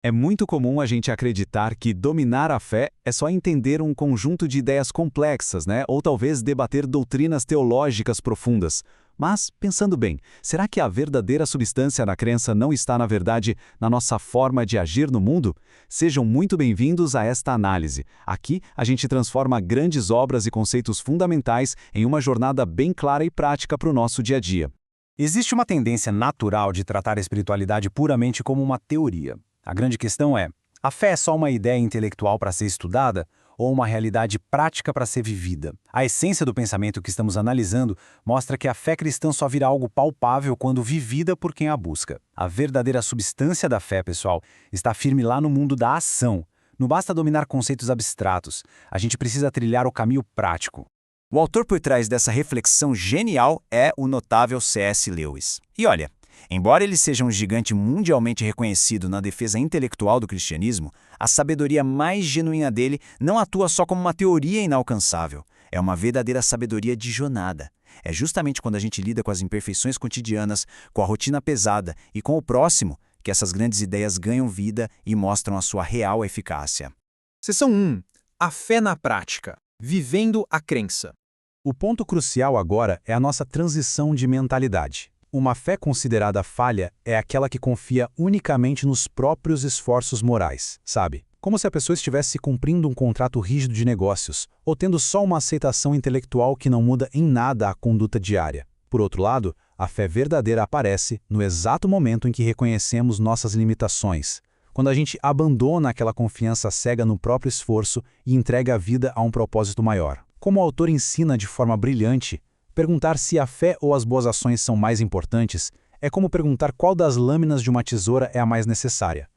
É muito comum a gente acreditar que dominar a fé é só entender um conjunto de ideias complexas, né? Ou talvez debater doutrinas teológicas profundas. Mas, pensando bem, será que a verdadeira substância da crença não está, na verdade, na nossa forma de agir no mundo? Sejam muito bem-vindos a esta análise. Aqui, a gente transforma grandes obras e conceitos fundamentais em uma jornada bem clara e prática para o nosso dia a dia. Existe uma tendência natural de tratar a espiritualidade puramente como uma teoria. A grande questão é: a fé é só uma ideia intelectual para ser estudada ou uma realidade prática para ser vivida? A essência do pensamento que estamos analisando mostra que a fé cristã só vira algo palpável quando vivida por quem a busca. A verdadeira substância da fé, pessoal, está firme lá no mundo da ação. Não basta dominar conceitos abstratos, a gente precisa trilhar o caminho prático. O autor por trás dessa reflexão genial é o notável C.S. Lewis. E olha, embora ele seja um gigante mundialmente reconhecido na defesa intelectual do cristianismo, a sabedoria mais genuína dele não atua só como uma teoria inalcançável. É uma verdadeira sabedoria de jornada. É justamente quando a gente lida com as imperfeições cotidianas, com a rotina pesada e com o próximo, que essas grandes ideias ganham vida e mostram a sua real eficácia. Seção 1. A fé na prática. Vivendo a crença. O ponto crucial agora é a nossa transição de mentalidade. Uma fé considerada falha é aquela que confia unicamente nos próprios esforços morais, sabe? Como se a pessoa estivesse cumprindo um contrato rígido de negócios, ou tendo só uma aceitação intelectual que não muda em nada a conduta diária. Por outro lado, a fé verdadeira aparece no exato momento em que reconhecemos nossas limitações, quando a gente abandona aquela confiança cega no próprio esforço e entrega a vida a um propósito maior. Como o autor ensina de forma brilhante, perguntar se a fé ou as boas ações são mais importantes é como perguntar qual das lâminas de uma tesoura é a mais necessária.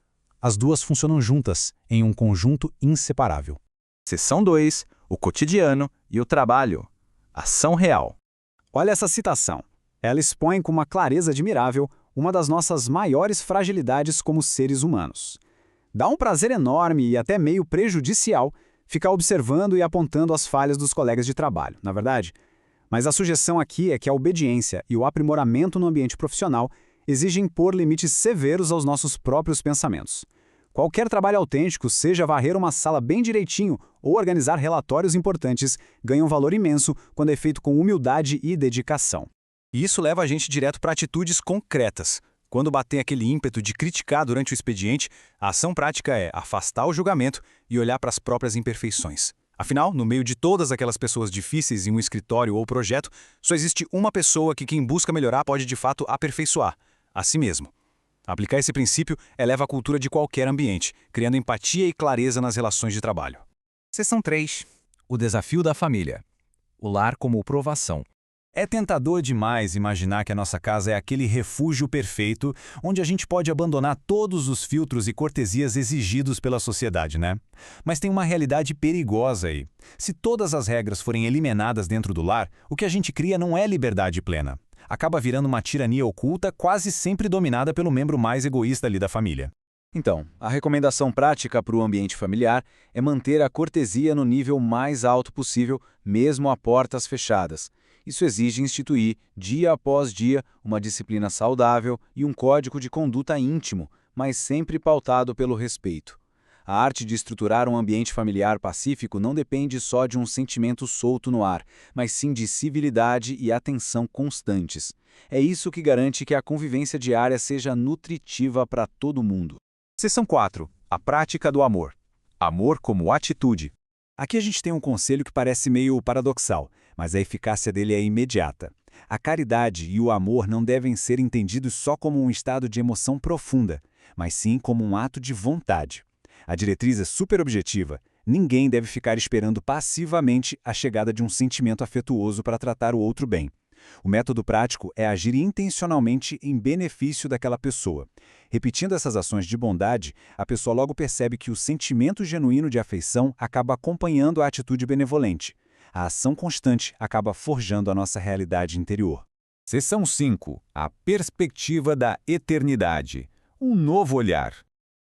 As duas funcionam juntas, em um conjunto inseparável. Seção 2. O cotidiano e o trabalho. Ação real. Olha essa citação. Ela expõe com uma clareza admirável uma das nossas maiores fragilidades como seres humanos. Dá um prazer enorme e até meio prejudicial ficar observando e apontando as falhas dos colegas de trabalho, na verdade? Mas a sugestão aqui é que a obediência e o aprimoramento no ambiente profissional exigem impor limites severos aos nossos próprios pensamentos. Qualquer trabalho autêntico, seja varrer uma sala bem direitinho ou organizar relatórios importantes, ganha um valor imenso quando é feito com humildade e dedicação. E isso leva a gente direto para atitudes concretas. Quando bater aquele ímpeto de criticar durante o expediente, a ação prática é afastar o julgamento e olhar para as próprias imperfeições. Afinal, no meio de todas aquelas pessoas difíceis em um escritório ou projeto, só existe uma pessoa que quem busca melhorar pode de fato aperfeiçoar, a si mesmo. Aplicar esse princípio eleva a cultura de qualquer ambiente, criando empatia e clareza nas relações de trabalho. Seção 3. O desafio da família. O lar como provação. É tentador demais imaginar que a nossa casa é aquele refúgio perfeito onde a gente pode abandonar todos os filtros e cortesias exigidos pela sociedade, né? Mas tem uma realidade perigosa aí. Se todas as regras forem eliminadas dentro do lar, o que a gente cria não é liberdade plena. Acaba virando uma tirania oculta, quase sempre dominada pelo membro mais egoísta ali da família. Então, a recomendação prática para o ambiente familiar é manter a cortesia no nível mais alto possível, mesmo a portas fechadas. Isso exige instituir, dia após dia, uma disciplina saudável e um código de conduta íntimo, mas sempre pautado pelo respeito. A arte de estruturar um ambiente familiar pacífico não depende só de um sentimento solto no ar, mas sim de civilidade e atenção constantes. É isso que garante que a convivência diária seja nutritiva para todo mundo. Seção 4. A prática do amor. Amor como atitude. Aqui a gente tem um conselho que parece meio paradoxal, mas a eficácia dele é imediata. A caridade e o amor não devem ser entendidos só como um estado de emoção profunda, mas sim como um ato de vontade. A diretriz é super objetiva. Ninguém deve ficar esperando passivamente a chegada de um sentimento afetuoso para tratar o outro bem. O método prático é agir intencionalmente em benefício daquela pessoa. Repetindo essas ações de bondade, a pessoa logo percebe que o sentimento genuíno de afeição acaba acompanhando a atitude benevolente. A ação constante acaba forjando a nossa realidade interior. Seção 5. A perspectiva da eternidade. Um novo olhar.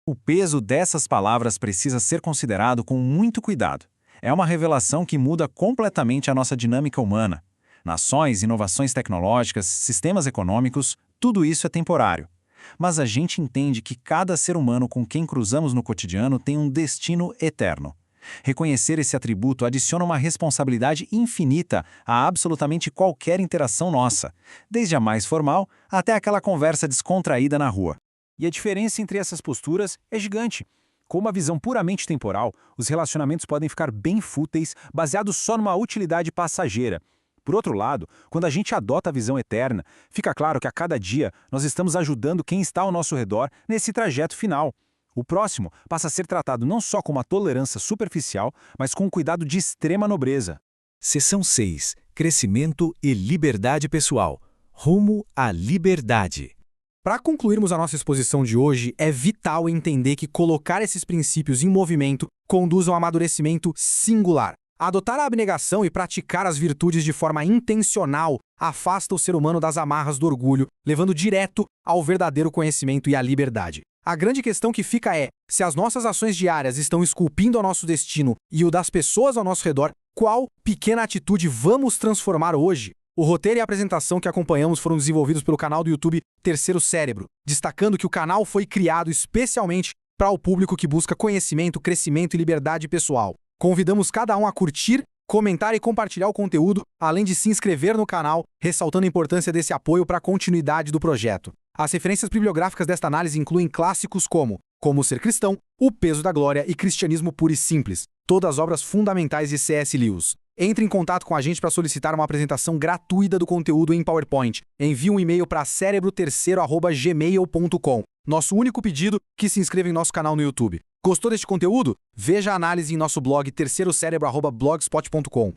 O peso dessas palavras precisa ser considerado com muito cuidado. É uma revelação que muda completamente a nossa dinâmica humana. Nações, inovações tecnológicas, sistemas econômicos, tudo isso é temporário. Mas a gente entende que cada ser humano com quem cruzamos no cotidiano tem um destino eterno. Reconhecer esse atributo adiciona uma responsabilidade infinita a absolutamente qualquer interação nossa, desde a mais formal até aquela conversa descontraída na rua. E a diferença entre essas posturas é gigante. Com uma visão puramente temporal, os relacionamentos podem ficar bem fúteis, baseados só numa utilidade passageira. Por outro lado, quando a gente adota a visão eterna, fica claro que a cada dia nós estamos ajudando quem está ao nosso redor nesse trajeto final. O próximo passa a ser tratado não só com uma tolerância superficial, mas com um cuidado de extrema nobreza. Seção 6. Crescimento e liberdade pessoal. Rumo à liberdade. Para concluirmos a nossa exposição de hoje, é vital entender que colocar esses princípios em movimento conduz a um amadurecimento singular. Adotar a abnegação e praticar as virtudes de forma intencional afasta o ser humano das amarras do orgulho, levando direto ao verdadeiro conhecimento e à liberdade. A grande questão que fica é, se as nossas ações diárias estão esculpindo o nosso destino e o das pessoas ao nosso redor, qual pequena atitude vamos transformar hoje? O roteiro e a apresentação que acompanhamos foram desenvolvidos pelo canal do YouTube Terceiro Cérebro, destacando que o canal foi criado especialmente para o público que busca conhecimento, crescimento e liberdade pessoal. Convidamos cada um a curtir, comentar e compartilhar o conteúdo, além de se inscrever no canal, ressaltando a importância desse apoio para a continuidade do projeto. As referências bibliográficas desta análise incluem clássicos como Como Ser Cristão, O Peso da Glória e Cristianismo Puro e Simples, todas obras fundamentais de C.S. Lewis. Entre em contato com a gente para solicitar uma apresentação gratuita do conteúdo em PowerPoint. Envie um e-mail para cerebroterceiro@gmail.com. Nosso único pedido, que se inscreva em nosso canal no YouTube. Gostou deste conteúdo? Veja a análise em nosso blog terceirocerebro@blogspot.com.